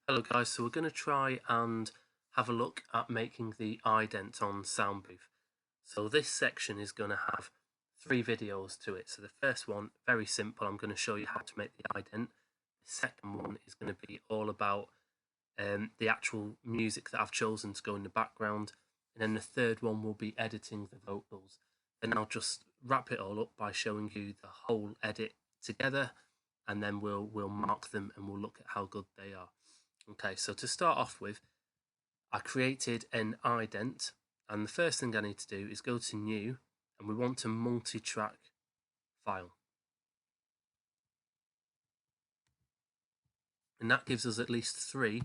Hello guys, so we're going to try and have a look at making the ident on Soundbooth. So this section is going to have 3 videos to it. So the first one, very simple, I'm going to show you how to make the ident. The second one is going to be all about the actual music that I've chosen to go in the background. And then the third one will be editing the vocals. Then I'll just wrap it all up by showing you the whole edit together, and then we'll mark them and we'll look at how good they are. Okay, so to start off with, I created an ident, and the first thing I need to do is go to New, and we want a multi-track file. And that gives us at least 3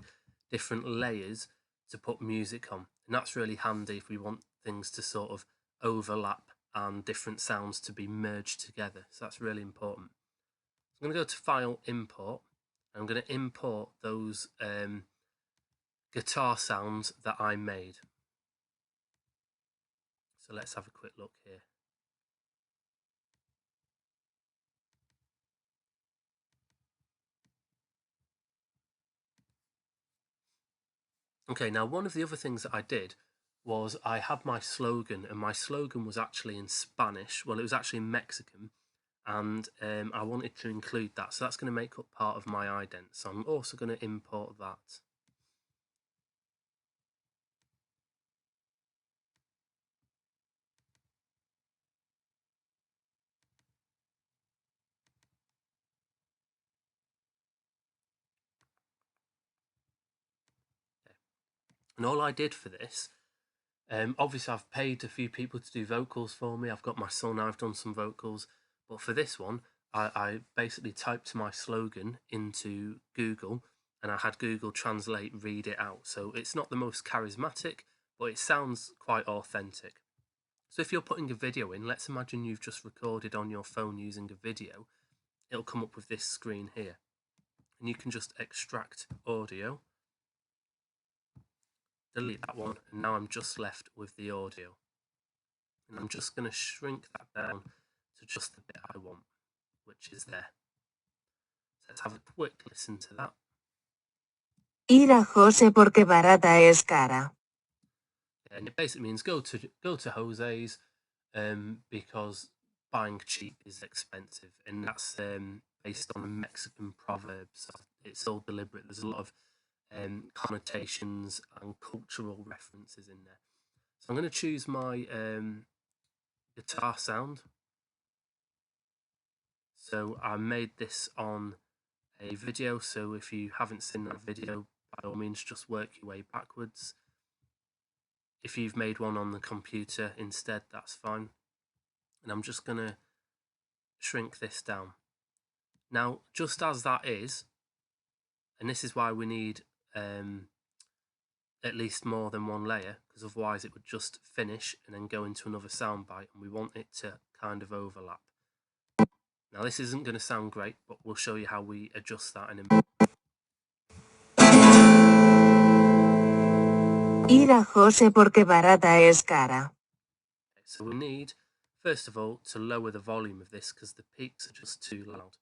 different layers to put music on. And that's really handy if we want things to sort of overlap and different sounds to be merged together. So that's really important. So I'm going to go to File, Import. I'm going to import those guitar sounds that I made. So let's have a quick look here. Okay, now one of the other things that I did was I had my slogan, and my slogan was actually in Spanish. Well, it was actually in Mexican, and I wanted to include that. So that's going to make up part of my ident. So I'm also going to import that. And all I did for this, obviously I've paid a few people to do vocals for me. I've got my son, I've done some vocals. But for this one, I basically typed my slogan into Google, and I had Google Translate read it out. So it's not the most charismatic, but it sounds quite authentic. So if you're putting a video in, let's imagine you've just recorded on your phone using a video, it'll come up with this screen here. And you can just extract audio, delete that one, and now I'm just left with the audio. And I'm just going to shrink that down to just the bit I want, which is there. So let's have a quick listen to that. Ir a Jose porque barata es cara. And it basically means go to Jose's because buying cheap is expensive, and that's based on a Mexican proverb, so it's all deliberate. There's a lot of connotations and cultural references in there. So I'm going to choose my guitar sound. So I made this on a video, so if you haven't seen that video, by all means just work your way backwards. If you've made one on the computer instead, that's fine. And I'm just going to shrink this down. Now, just as that is, and this is why we need at least more than one layer, because otherwise it would just finish and then go into another soundbite, and we want it to kind of overlap. Now, this isn't going to sound great, but we'll show you how we adjust that in a minute. Ir a Jose porque barata es cara. Okay, so we need, first of all, to lower the volume of this because the peaks are just too loud.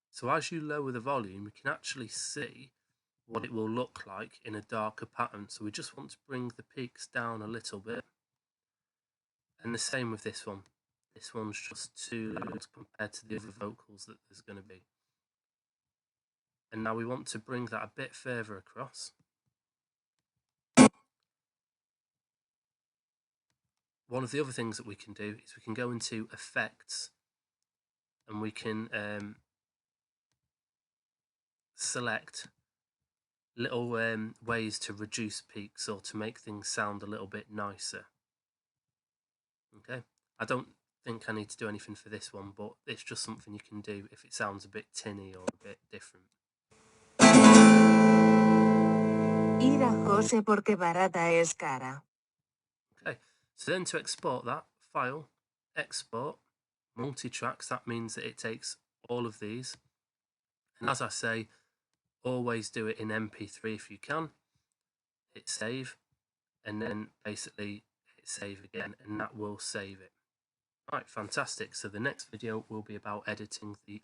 So as you lower the volume, we can actually see what it will look like in a darker pattern. So we just want to bring the peaks down a little bit. And the same with this one. This one's just too loud compared to the other vocals that there's going to be. And now we want to bring that a bit further across. One of the other things that we can do is we can go into effects, and we can select little ways to reduce peaks or to make things sound a little bit nicer. Okay, I don't think I need to do anything for this one, but it's just something you can do if it sounds a bit tinny or a bit different. Ir a Jose porque barata es cara. Okay, so then to export that, File, Export, Multi-tracks, that means that it takes all of these. And as I say, always do it in MP3 if you can. Hit Save, and then basically hit Save again, and that will save it. Right, fantastic. So the next video will be about editing the